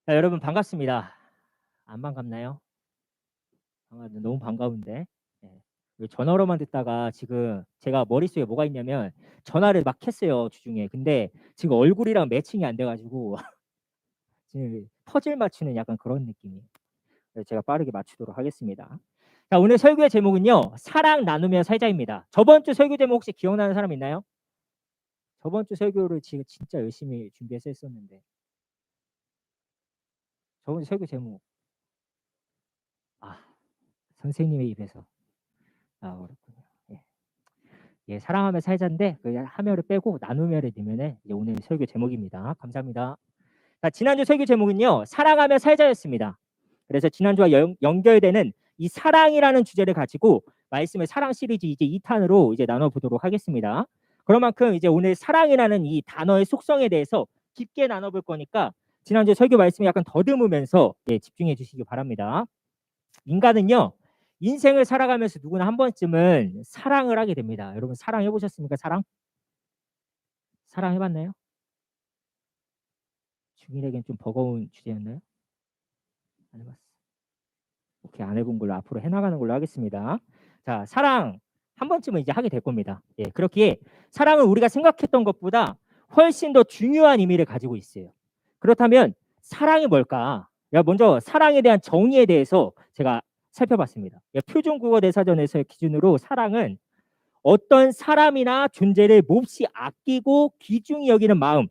자, 여러분 반갑습니다. 안 반갑나요? 너무 반가운데. 예. 왜 전화로만 듣다가 지금 제가 머릿속에 뭐가 있냐면 전화를 막 했어요, 주중에. 근데 지금 얼굴이랑 매칭이 안 돼 가지고 지금 퍼즐 맞추는 약간 그런 느낌이에요. 그래서 제가 빠르게 맞추도록 하겠습니다. 자, 오늘 설교의 제목은요. 사랑 나누며 살자입니다. 저번 주 설교 제목 혹시 기억나는 사람 있나요? 저번 주 설교를 지금 진짜 열심히 준비해서 했었는데. 저번 주 설교 제목. 아, 선생님의 입에서. 아, 어렵군요. 예. 예, 사랑하며 살자인데 그 하며를 빼고 나누며를 넣으면 이제 오늘 설교 제목입니다. 감사합니다. 자, 지난주 설교 제목은요. 사랑하며 살자였습니다. 그래서 지난주와 연결되는 이 사랑이라는 주제를 가지고 말씀의 사랑 시리즈 이제 2탄으로 이제 나눠 보도록 하겠습니다. 그런 만큼 이제 오늘 사랑이라는 이 단어의 속성에 대해서 깊게 나눠 볼 거니까 지난주 설교 말씀을 약간 더듬으면서 예, 집중해 주시기 바랍니다. 인간은요. 인생을 살아가면서 누구나 한 번쯤은 사랑을 하게 됩니다. 여러분 사랑해 보셨습니까? 사랑해 봤나요? 중일에겐 좀 버거운 주제였나요? 안 해봤어. 오케이, 안 해본 걸로 앞으로 해나가는 걸로 하겠습니다. 자, 사랑 한 번쯤은 이제 하게 될 겁니다. 예, 그렇기에 사랑은 우리가 생각했던 것보다 훨씬 더 중요한 의미를 가지고 있어요. 그렇다면 사랑이 뭘까? 먼저 사랑에 대한 정의에 대해서 제가 살펴봤습니다. 표준국어 대사전에서의 기준으로 사랑은 어떤 사람이나 존재를 몹시 아끼고 귀중히 여기는 마음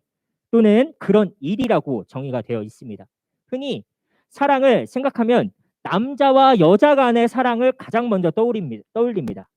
또는 그런 일이라고 정의가 되어 있습니다. 흔히 사랑을 생각하면 남자와 여자 간의 사랑을 가장 먼저 떠올립니다.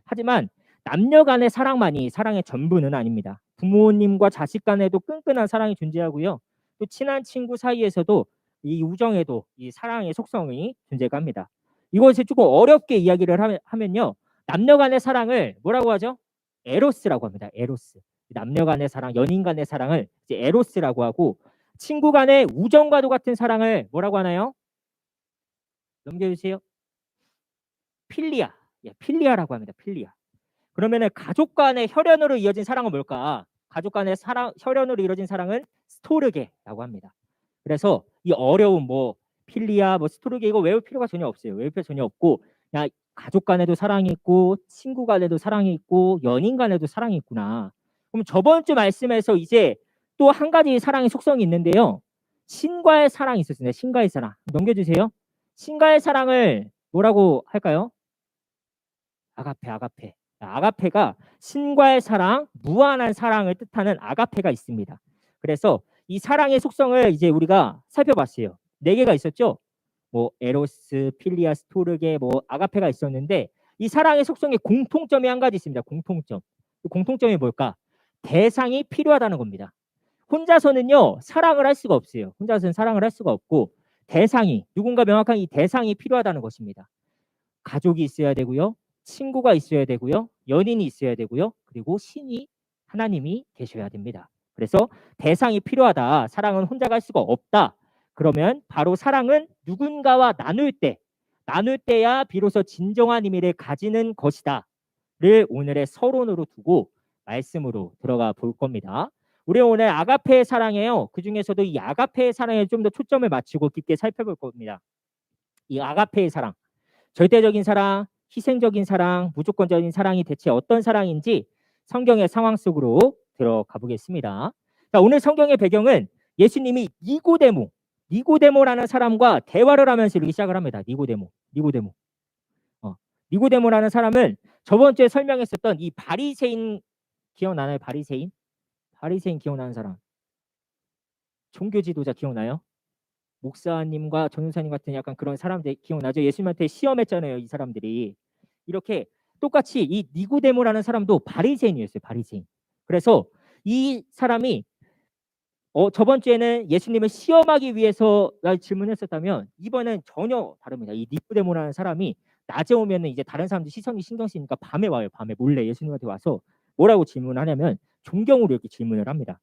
하지만 남녀 간의 사랑만이 사랑의 전부는 아닙니다. 부모님과 자식 간에도 끈끈한 사랑이 존재하고요. 또 친한 친구 사이에서도 이 우정에도 이 사랑의 속성이 존재가 합니다. 이것을 조금 어렵게 이야기를 하면요. 남녀 간의 사랑을 뭐라고 하죠? 에로스라고 합니다. 에로스. 남녀 간의 사랑, 연인 간의 사랑을 이제 에로스라고 하고 친구 간의 우정과도 같은 사랑을 뭐라고 하나요? 넘겨주세요. 필리아. 예, 필리아라고 합니다. 필리아. 그러면은 가족 간의 혈연으로 이어진 사랑은 뭘까? 가족 간의 사랑, 혈연으로 이루어진 사랑은 스토르게라고 합니다. 그래서 이 어려운 뭐 필리아, 뭐 스토르게 이거 외울 필요가 전혀 없어요. 외울 필요 전혀 없고 그냥 가족 간에도 사랑이 있고 친구 간에도 사랑이 있고 연인 간에도 사랑이 있구나. 그럼 저번 주 말씀에서 이제 또 한 가지 사랑의 속성이 있는데요. 신과의 사랑이 있었습니다. 신과의 사랑. 넘겨주세요. 신과의 사랑을 뭐라고 할까요? 아가페, 아가페. 아가페가 신과의 사랑, 무한한 사랑을 뜻하는 아가페가 있습니다. 그래서 이 사랑의 속성을 이제 우리가 살펴봤어요. 4개가 있었죠. 뭐 에로스, 필리아, 스토르게, 뭐 아가페가 있었는데 이 사랑의 속성에 공통점이 한 가지 있습니다. 공통점. 그 공통점이 뭘까? 대상이 필요하다는 겁니다. 혼자서는요 사랑을 할 수가 없어요. 혼자서는 사랑을 할 수가 없고 대상이 누군가 명확한 이 대상이 필요하다는 것입니다. 가족이 있어야 되고요. 친구가 있어야 되고요. 연인이 있어야 되고요. 그리고 신이 하나님이 계셔야 됩니다. 그래서 대상이 필요하다. 사랑은 혼자 갈 수가 없다. 그러면 바로 사랑은 누군가와 나눌 때야 비로소 진정한 의미를 가지는 것이다를 오늘의 서론으로 두고 말씀으로 들어가 볼 겁니다. 우리 오늘 아가페의 사랑이에요. 그중에서도 이 아가페의 사랑에 좀 더 초점을 맞추고 깊게 살펴볼 겁니다. 이 아가페의 사랑. 절대적인 사랑, 희생적인 사랑, 무조건적인 사랑이 대체 어떤 사랑인지 성경의 상황 속으로 들어가 보겠습니다. 자, 오늘 성경의 배경은 예수님이 니고데모라는 사람과 대화를 하면서 이렇게 시작을 합니다. 니고데모. 니고데모라는 사람은 저번 주에 설명했었던 이 바리새인 기억나나요? 바리새인 기억나는 사람. 종교 지도자 기억나요? 목사님과 전도사님 같은 약간 그런 사람들 기억나죠? 예수님한테 시험했잖아요. 이 사람들이. 이렇게 똑같이 이 니고데모라는 사람도 바리새인이었어요. 바리새인. 그래서 이 사람이 저번 주에는 예수님을 시험하기 위해서 질문했었다면 이번엔 전혀 다릅니다. 이 니고데모라는 사람이 낮에 오면은 이제 다른 사람들 시선이 신경 쓰니까 밤에 와요. 밤에 몰래 예수님한테 와서 뭐라고 질문하냐면 존경으로 이렇게 질문을 합니다.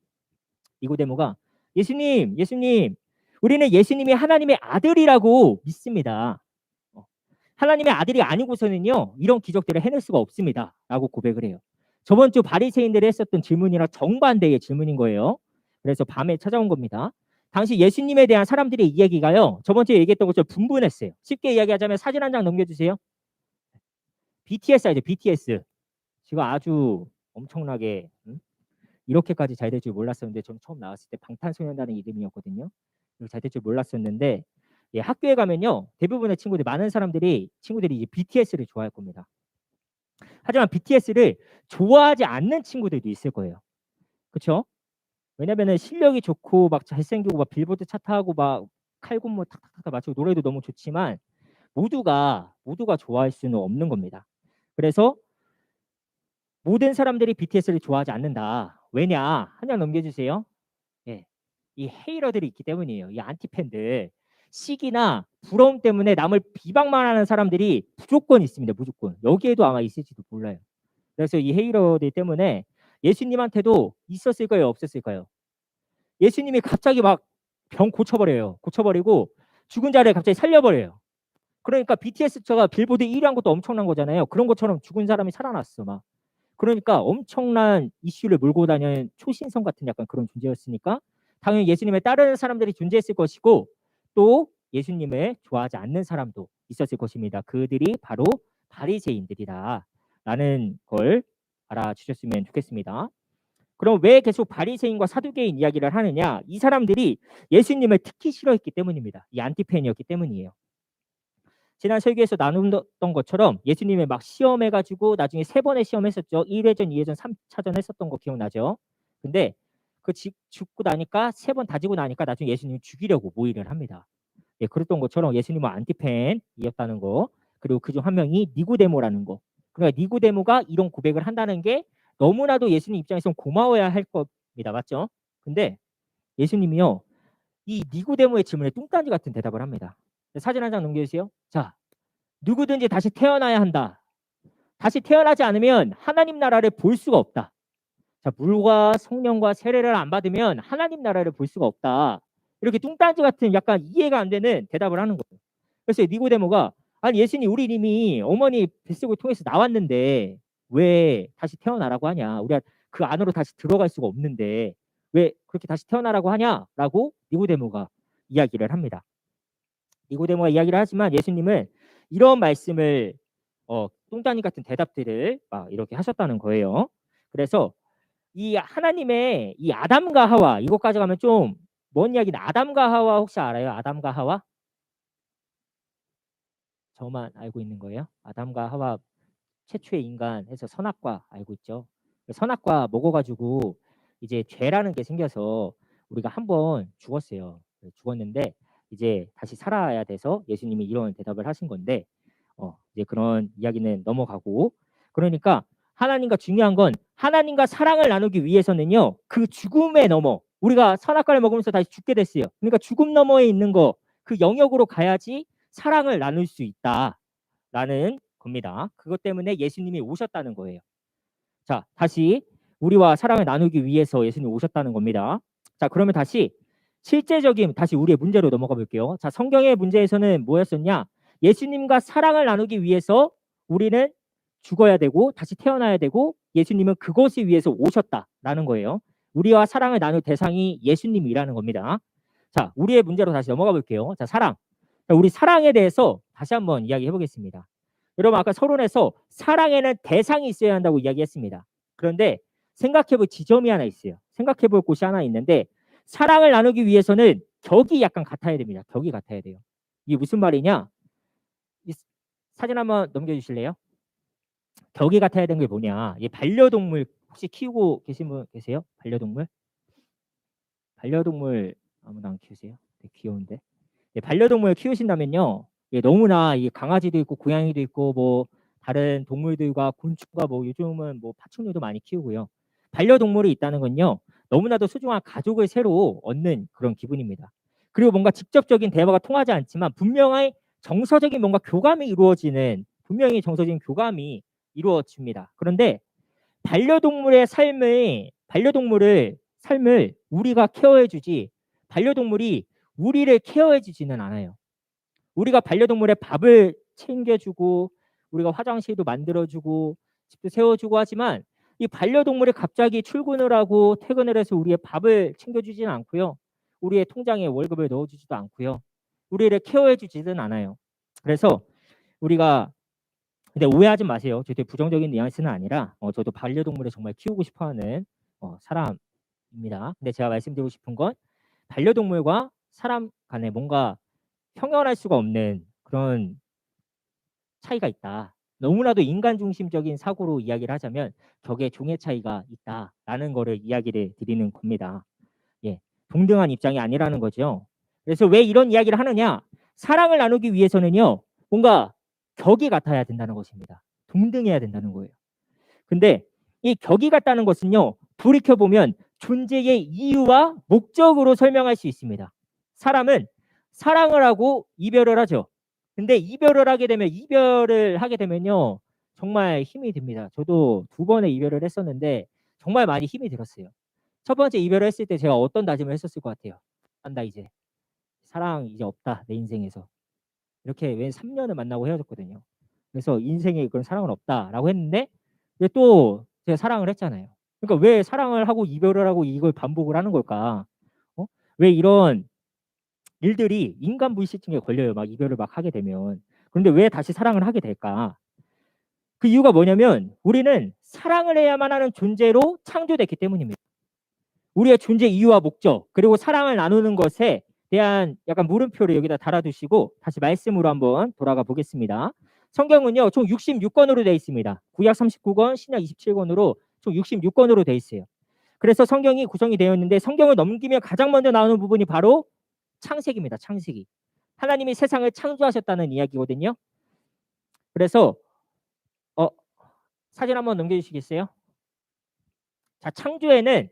니고데모가 예수님 우리는 예수님이 하나님의 아들이라고 믿습니다. 하나님의 아들이 아니고서는요 이런 기적들을 해낼 수가 없습니다 라고 고백을 해요. 저번 주 바리새인들이 했었던 질문이랑 정반대의 질문인 거예요. 그래서 밤에 찾아온 겁니다. 당시 예수님에 대한 사람들의 이야기가요. 저번 주에 얘기했던 것처럼 분분했어요. 쉽게 이야기하자면 사진 한 장 넘겨주세요. BTS 알죠? BTS. 지금 아주 엄청나게 이렇게까지 잘 될 줄 몰랐었는데 저는 처음 나왔을 때 방탄소년단의 이름이었거든요. 잘 될 줄 몰랐었는데 예, 학교에 가면요. 대부분의 친구들 많은 친구들이 이제 BTS를 좋아할 겁니다. 하지만 BTS를 좋아하지 않는 친구들도 있을 거예요. 그렇죠? 왜냐면은 실력이 좋고 막 잘생기고 막 빌보드 차트하고 막 칼군무 탁탁탁 맞추고 노래도 너무 좋지만 모두가 좋아할 수는 없는 겁니다. 그래서 모든 사람들이 BTS를 좋아하지 않는다. 왜냐? 한 장 넘겨주세요. 예, 이 헤이러들이 있기 때문이에요. 이 안티팬들. 시기나 부러움 때문에 남을 비방만 하는 사람들이 무조건 있습니다. 무조건. 여기에도 아마 있을지도 몰라요. 그래서 이 헤이러들 때문에 예수님한테도 있었을까요? 없었을까요? 예수님이 갑자기 막 병 고쳐버려요. 고쳐버리고 죽은 자를 갑자기 살려버려요. 그러니까 BTS가 빌보드 1위 한 것도 엄청난 거잖아요. 그런 것처럼 죽은 사람이 살아났어. 막. 그러니까 엄청난 이슈를 몰고 다니는 초신성 같은 약간 그런 존재였으니까 당연히 예수님을 따르는 사람들이 존재했을 것이고 또 예수님을 좋아하지 않는 사람도 있었을 것입니다. 그들이 바로 바리새인들이다 라는 걸 알아주셨으면 좋겠습니다. 그럼 왜 계속 바리새인과 사두개인 이야기를 하느냐? 이 사람들이 예수님을 특히 싫어했기 때문입니다. 이 안티팬이었기 때문이에요. 지난 설교에서 나눴던 것처럼 예수님을 막 시험해가지고 나중에 3번의 시험했었죠. 1회전, 2회전, 3차전 했었던 거 기억나죠? 근데 그 죽고 나니까 3번 다지고 나니까 나중에 예수님을 죽이려고 모의를 합니다. 예, 그랬던 것처럼 예수님은 안티팬이었다는 거. 그리고 그중 한 명이 니고데모라는 거. 그러니까 니고데모가 이런 고백을 한다는 게 너무나도 예수님 입장에서 고마워야 할 겁니다. 맞죠? 근데 예수님이요. 이 니고데모의 질문에 뚱딴지 같은 대답을 합니다. 사진 한 장 넘겨주세요. 자, 누구든지 다시 태어나야 한다. 다시 태어나지 않으면 하나님 나라를 볼 수가 없다. 자, 물과 성령과 세례를 안 받으면 하나님 나라를 볼 수가 없다. 이렇게 뚱딴지 같은 약간 이해가 안 되는 대답을 하는 거예요. 그래서 니고데모가 아니 예수님 우리 이미 어머니 뱃속을 통해서 나왔는데 왜 다시 태어나라고 하냐. 우리가 그 안으로 다시 들어갈 수가 없는데 왜 그렇게 다시 태어나라고 하냐라고 니고데모가 이야기를 합니다. 니고데모가 이야기를 하지만 예수님은 이런 말씀을 뚱딴이 같은 대답들을 막 이렇게 하셨다는 거예요. 그래서 이 하나님의 이 아담과 하와 이것까지 가면 좀 먼 이야기는 아담과 하와 혹시 알아요? 아담과 하와? 저만 알고 있는 거예요? 아담과 하와 최초의 인간 해서 선악과 알고 있죠. 선악과 먹어가지고 이제 죄라는 게 생겨서 우리가 한번 죽었어요. 죽었는데 이제 다시 살아야 돼서 예수님이 이런 대답을 하신 건데 이제 그런 이야기는 넘어가고 그러니까 하나님과 중요한 건 하나님과 사랑을 나누기 위해서는요 그 죽음에 넘어 우리가 선악과를 먹으면서 다시 죽게 됐어요. 그러니까 죽음 너머에 있는 거 그 영역으로 가야지 사랑을 나눌 수 있다라는 겁니다. 그것 때문에 예수님이 오셨다는 거예요. 자, 다시 우리와 사랑을 나누기 위해서 예수님이 오셨다는 겁니다. 자, 그러면 다시 실제적인 다시 우리의 문제로 넘어가 볼게요. 자, 성경의 문제에서는 뭐였었냐? 예수님과 사랑을 나누기 위해서 우리는 죽어야 되고 다시 태어나야 되고 예수님은 그것을 위해서 오셨다라는 거예요. 우리와 사랑을 나눌 대상이 예수님이라는 겁니다. 자, 우리의 문제로 다시 넘어가 볼게요. 자, 사랑. 자, 우리 사랑에 대해서 다시 한번 이야기해 보겠습니다. 여러분 아까 서론에서 사랑에는 대상이 있어야 한다고 이야기했습니다. 그런데 생각해 볼 지점이 하나 있어요. 생각해 볼 곳이 하나 있는데 사랑을 나누기 위해서는 격이 약간 같아야 됩니다. 격이 같아야 돼요. 이게 무슨 말이냐? 사진 한번 넘겨주실래요? 격이 같아야 되는 게 뭐냐? 이 반려동물 혹시 키우고 계신 분 계세요? 반려동물? 반려동물 아무나 안 키우세요? 되게 귀여운데. 반려동물 키우신다면요. 너무나 이 강아지도 있고 고양이도 있고 뭐 다른 동물들과 곤충과 뭐 요즘은 뭐 파충류도 많이 키우고요. 반려동물이 있다는 건요. 너무나도 소중한 가족을 새로 얻는 그런 기분입니다. 그리고 뭔가 직접적인 대화가 통하지 않지만 분명히 정서적인 뭔가 교감이 이루어지는 분명히 정서적인 교감이 이루어집니다. 그런데 반려동물을 삶을 우리가 케어해주지 반려동물이 우리를 케어해주지는 않아요. 우리가 반려동물의 밥을 챙겨주고 우리가 화장실도 만들어주고 집도 세워주고 하지만 이 반려동물이 갑자기 출근을 하고 퇴근을 해서 우리의 밥을 챙겨주지는 않고요. 우리의 통장에 월급을 넣어주지도 않고요. 우리를 케어해주지는 않아요. 그래서 우리가 근데 오해하지 마세요. 절대 부정적인 뉘앙스는 아니라 저도 반려동물을 정말 키우고 싶어하는 사람입니다. 근데 제가 말씀드리고 싶은 건 반려동물과 사람 간에 뭔가 형용할 수가 없는 그런 차이가 있다. 너무나도 인간 중심적인 사고로 이야기를 하자면 격의 종의 차이가 있다라는 거를 이야기를 드리는 겁니다. 예, 동등한 입장이 아니라는 거죠. 그래서 왜 이런 이야기를 하느냐? 사랑을 나누기 위해서는요, 뭔가 격이 같아야 된다는 것입니다. 동등해야 된다는 거예요. 근데 이 격이 같다는 것은요, 돌이켜보면 존재의 이유와 목적으로 설명할 수 있습니다. 사람은 사랑을 하고 이별을 하죠. 근데 이별을 하게 되면요, 정말 힘이 듭니다. 저도 2번의 이별을 했었는데 정말 많이 힘이 들었어요. 첫 번째 이별을 했을 때 제가 어떤 다짐을 했었을 것 같아요. 한다 이제. 사랑 이제 없다 내 인생에서. 이렇게 왜 3년을 만나고 헤어졌거든요. 그래서 인생에 그런 사랑은 없다라고 했는데 또 제가 사랑을 했잖아요. 그러니까 왜 사랑을 하고 이별을 하고 이걸 반복을 하는 걸까? 어? 왜 이런 일들이 인간 불시증에 걸려요. 막 이별을 막 하게 되면. 그런데 왜 다시 사랑을 하게 될까? 그 이유가 뭐냐면 우리는 사랑을 해야만 하는 존재로 창조됐기 때문입니다. 우리의 존재 이유와 목적 그리고 사랑을 나누는 것에 대한 약간 물음표를 여기다 달아두시고 다시 말씀으로 한번 돌아가 보겠습니다. 성경은요 총 66권으로 되어 있습니다. 구약 39권, 신약 27권으로 총 66권으로 되어 있어요. 그래서 성경이 구성이 되어 있는데 성경을 넘기면 가장 먼저 나오는 부분이 바로 창세기입니다. 창세기. 하나님이 세상을 창조하셨다는 이야기거든요. 그래서 사진 한번 넘겨주시겠어요? 자, 창조에는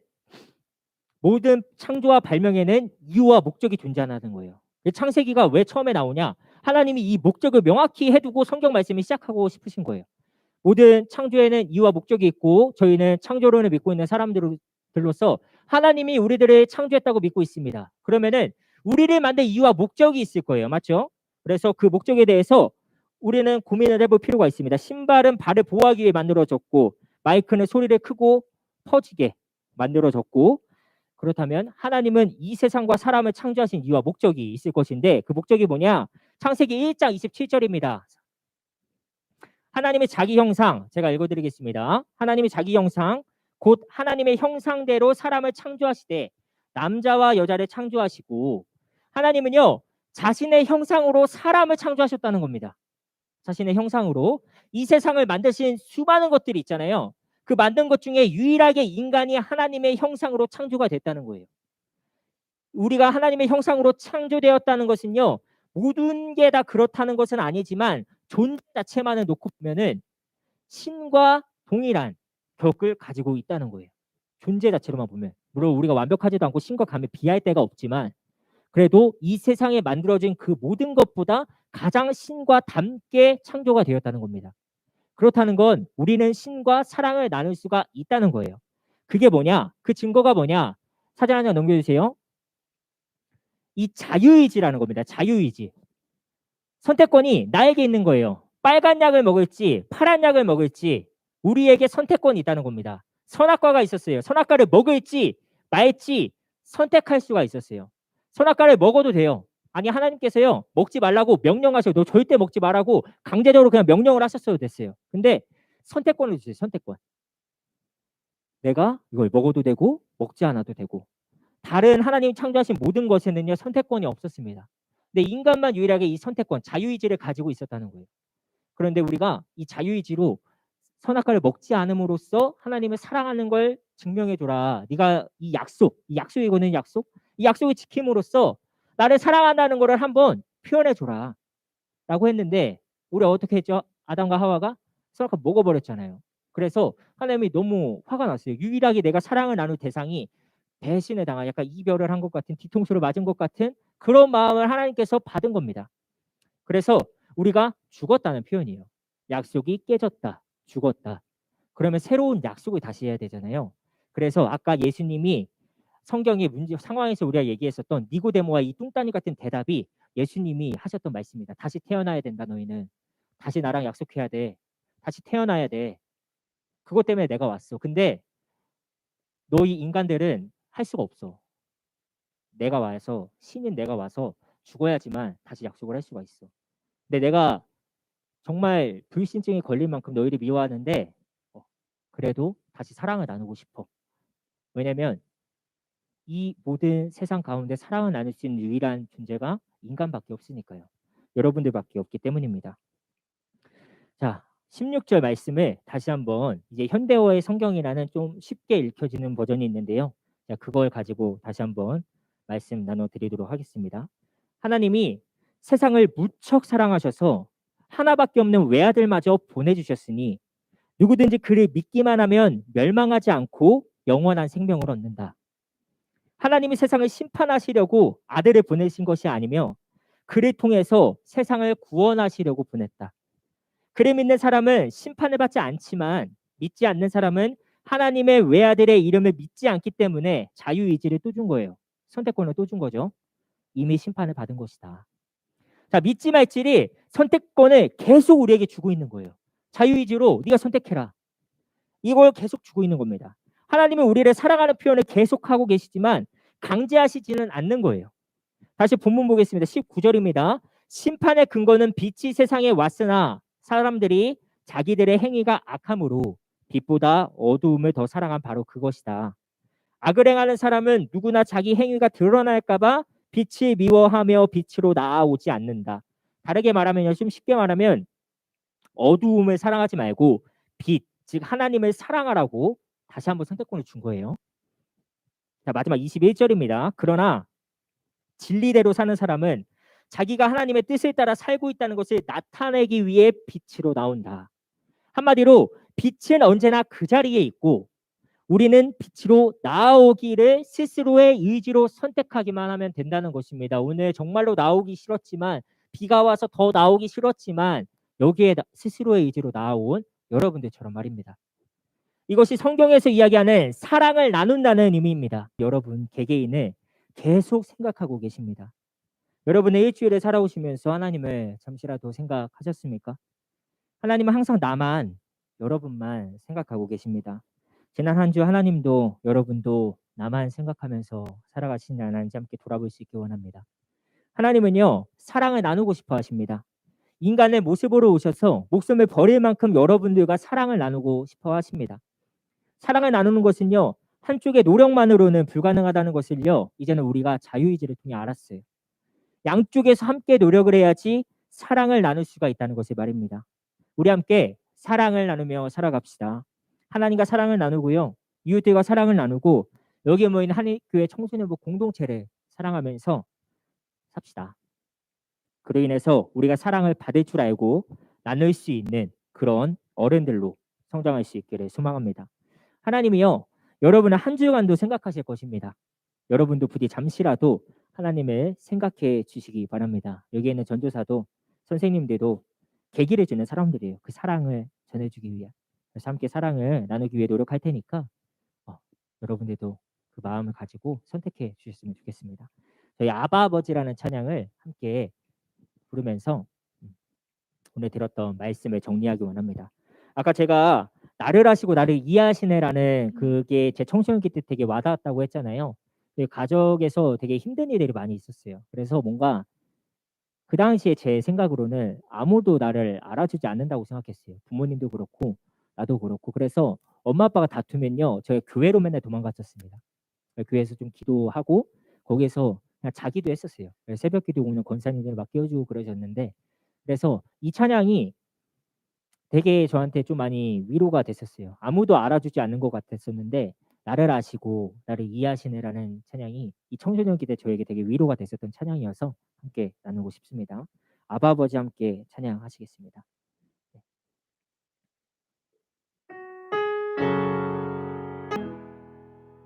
모든 창조와 발명에는 이유와 목적이 존재하는 거예요. 창세기가 왜 처음에 나오냐? 하나님이 이 목적을 명확히 해두고 성경 말씀을 시작하고 싶으신 거예요. 모든 창조에는 이유와 목적이 있고 저희는 창조론을 믿고 있는 사람들로서 하나님이 우리들을 창조했다고 믿고 있습니다. 그러면은 우리를 만든 이유와 목적이 있을 거예요. 맞죠? 그래서 그 목적에 대해서 우리는 고민을 해볼 필요가 있습니다. 신발은 발을 보호하기 위해 만들어졌고 마이크는 소리를 크고 터지게 만들어졌고 그렇다면 하나님은 이 세상과 사람을 창조하신 이유와 목적이 있을 것인데 그 목적이 뭐냐? 창세기 1장 27절입니다. 하나님의 자기 형상 제가 읽어드리겠습니다. 하나님의 자기 형상 곧 하나님의 형상대로 사람을 창조하시되 남자와 여자를 창조하시고 하나님은요 자신의 형상으로 사람을 창조하셨다는 겁니다. 자신의 형상으로 이 세상을 만드신 수많은 것들이 있잖아요. 그 만든 것 중에 유일하게 인간이 하나님의 형상으로 창조가 됐다는 거예요. 우리가 하나님의 형상으로 창조되었다는 것은요. 모든 게 다 그렇다는 것은 아니지만 존재 자체만을 놓고 보면은 신과 동일한 격을 가지고 있다는 거예요. 존재 자체로만 보면. 물론 우리가 완벽하지도 않고 신과 감히 비할 데가 없지만 그래도 이 세상에 만들어진 그 모든 것보다 가장 신과 닮게 창조가 되었다는 겁니다. 그렇다는 건 우리는 신과 사랑을 나눌 수가 있다는 거예요. 그게 뭐냐? 그 증거가 뭐냐? 사진 한 장 넘겨주세요. 이 자유의지라는 겁니다. 자유의지. 선택권이 나에게 있는 거예요. 빨간 약을 먹을지 파란 약을 먹을지 우리에게 선택권이 있다는 겁니다. 선악과가 있었어요. 선악과를 먹을지 말지 선택할 수가 있었어요. 선악과를 먹어도 돼요. 아니 하나님께서요 먹지 말라고 명령하셔. 너 절대 먹지 말라고 강제적으로 그냥 명령을 하셨어도 됐어요. 근데 선택권을 주세요. 선택권. 내가 이걸 먹어도 되고 먹지 않아도 되고 다른 하나님 창조하신 모든 것에는요 선택권이 없었습니다. 근데 인간만 유일하게 이 선택권, 자유의지를 가지고 있었다는 거예요. 그런데 우리가 이 자유의지로 선악과를 먹지 않음으로써 하나님을 사랑하는 걸 증명해줘라. 네가 이 약속이거든 약속. 이 약속을 지킴으로써 나를 사랑한다는 것을 한번 표현해줘라. 라고 했는데 우리 어떻게 했죠? 아담과 하와가 선악과 먹어버렸잖아요. 그래서 하나님이 너무 화가 났어요. 유일하게 내가 사랑을 나눌 대상이 배신을 당한 약간 이별을 한 것 같은 뒤통수를 맞은 것 같은 그런 마음을 하나님께서 받은 겁니다. 그래서 우리가 죽었다는 표현이에요. 약속이 깨졌다. 죽었다. 그러면 새로운 약속을 다시 해야 되잖아요. 그래서 아까 예수님이 성경의 문제 상황에서 우리가 얘기했었던 니고데모와 이 뚱따니 같은 대답이 예수님이 하셨던 말씀입니다. 다시 태어나야 된다 너희는. 다시 나랑 약속해야 돼. 다시 태어나야 돼. 그것 때문에 내가 왔어. 근데 너희 인간들은 할 수가 없어. 내가 와서 신인 내가 와서 죽어야지만 다시 약속을 할 수가 있어. 근데 내가 정말 불신증이 걸릴 만큼 너희를 미워하는데 그래도 다시 사랑을 나누고 싶어. 왜냐면 이 모든 세상 가운데 사랑을 나눌 수 있는 유일한 존재가 인간밖에 없으니까요. 여러분들밖에 없기 때문입니다. 자, 16절 말씀을 다시 한번 이제 현대어의 성경이라는 좀 쉽게 읽혀지는 버전이 있는데요. 자, 그걸 가지고 다시 한번 말씀 나눠드리도록 하겠습니다. 하나님이 세상을 무척 사랑하셔서 하나밖에 없는 외아들마저 보내주셨으니 누구든지 그를 믿기만 하면 멸망하지 않고 영원한 생명을 얻는다. 하나님이 세상을 심판하시려고 아들을 보내신 것이 아니며 그를 통해서 세상을 구원하시려고 보냈다. 그를 믿는 사람은 심판을 받지 않지만 믿지 않는 사람은 하나님의 외아들의 이름을 믿지 않기 때문에 자유의지를 또 준 거예요. 선택권을 또 준 거죠. 이미 심판을 받은 것이다. 자, 믿지 말지를 선택권을 계속 우리에게 주고 있는 거예요. 자유의지로 네가 선택해라. 이걸 계속 주고 있는 겁니다. 하나님은 우리를 사랑하는 표현을 계속하고 계시지만 강제하시지는 않는 거예요. 다시 본문 보겠습니다. 19절입니다. 심판의 근거는 빛이 세상에 왔으나 사람들이 자기들의 행위가 악함으로 빛보다 어두움을 더 사랑한 바로 그것이다. 악을 행하는 사람은 누구나 자기 행위가 드러날까 봐 빛을 미워하며 빛으로 나아오지 않는다. 다르게 말하면요. 좀 쉽게 말하면 어두움을 사랑하지 말고 빛, 즉 하나님을 사랑하라고 다시 한번 선택권을 준 거예요. 자, 마지막 21절입니다. 그러나 진리대로 사는 사람은 자기가 하나님의 뜻에 따라 살고 있다는 것을 나타내기 위해 빛으로 나온다. 한마디로 빛은 언제나 그 자리에 있고 우리는 빛으로 나오기를 스스로의 의지로 선택하기만 하면 된다는 것입니다. 오늘 정말로 나오기 싫었지만 비가 와서 더 나오기 싫었지만 여기에 스스로의 의지로 나온 여러분들처럼 말입니다. 이것이 성경에서 이야기하는 사랑을 나눈다는 의미입니다. 여러분 개개인을 계속 생각하고 계십니다. 여러분의 일주일에 살아오시면서 하나님을 잠시라도 생각하셨습니까? 하나님은 항상 나만, 여러분만 생각하고 계십니다. 지난 한 주 하나님도 여러분도 나만 생각하면서 살아가시지 않았는지 함께 돌아볼 수 있기 원합니다. 하나님은요, 사랑을 나누고 싶어 하십니다. 인간의 모습으로 오셔서 목숨을 버릴 만큼 여러분들과 사랑을 나누고 싶어 하십니다. 사랑을 나누는 것은요, 한쪽의 노력만으로는 불가능하다는 것을요, 이제는 우리가 자유의지를 통해 알았어요. 양쪽에서 함께 노력을 해야지 사랑을 나눌 수가 있다는 것을 말입니다. 우리 함께 사랑을 나누며 살아갑시다. 하나님과 사랑을 나누고요. 이웃들과 사랑을 나누고 여기에 모인 한일교회 청소년부 공동체를 사랑하면서 삽시다. 그로 인해서 우리가 사랑을 받을 줄 알고 나눌 수 있는 그런 어른들로 성장할 수 있기를 소망합니다. 하나님이요. 여러분을 한 주간도 생각하실 것입니다. 여러분도 부디 잠시라도 하나님을 생각해 주시기 바랍니다. 여기에 있는 전도사도 선생님들도 계기를 주는 사람들이에요. 그 사랑을 전해주기 위해. 그래서 함께 사랑을 나누기 위해 노력할 테니까 여러분들도 그 마음을 가지고 선택해 주셨으면 좋겠습니다. 저희 아바 아버지라는 찬양을 함께 부르면서 오늘 들었던 말씀을 정리하기 원합니다. 아까 제가 나를 아시고 나를 이해하시네라는 그게 제 청소년기 때 되게 와닿았다고 했잖아요. 가족에서 되게 힘든 일들이 많이 있었어요. 그래서 뭔가 그 당시에 제 생각으로는 아무도 나를 알아주지 않는다고 생각했어요. 부모님도 그렇고 나도 그렇고. 그래서 엄마 아빠가 다투면요. 저희 교회로 맨날 도망갔었습니다. 교회에서 좀 기도하고 거기에서 그냥 자기도 했었어요. 새벽 기도 오는 권사님들 막 깨워주고 그러셨는데 그래서 이 찬양이 되게 저한테 좀 많이 위로가 됐었어요. 아무도 알아주지 않는 것 같았었는데 나를 아시고 나를 이해하시네라는 찬양이 이 청소년 기대 저에게 되게 위로가 됐었던 찬양이어서 함께 나누고 싶습니다. 아바 아버지 함께 찬양하시겠습니다.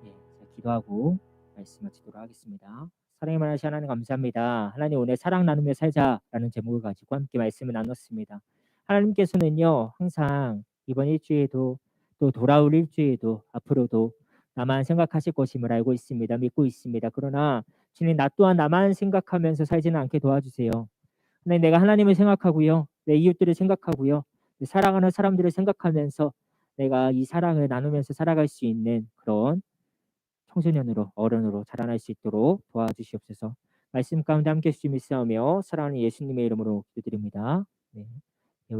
네, 기도하고 말씀 마치도록 하겠습니다. 사랑의 만하신 하나님 감사합니다. 하나님 오늘 사랑 나누며 살자라는 제목을 가지고 함께 말씀을 나눴습니다. 하나님께서는요 항상 이번 일주일에도 또 돌아올 일주일에도 앞으로도 나만 생각하실 것임을 알고 있습니다. 믿고 있습니다. 그러나 주님 나 또한 나만 생각하면서 살지는 않게 도와주세요. 하나님 내가 하나님을 생각하고요. 내 이웃들을 생각하고요. 사랑하는 사람들을 생각하면서 내가 이 사랑을 나누면서 살아갈 수 있는 그런 청소년으로 어른으로 자라날 수 있도록 도와주시옵소서. 말씀 가운데 함께 해주시 믿사오며 사랑하는 예수님의 이름으로 기도드립니다. 네.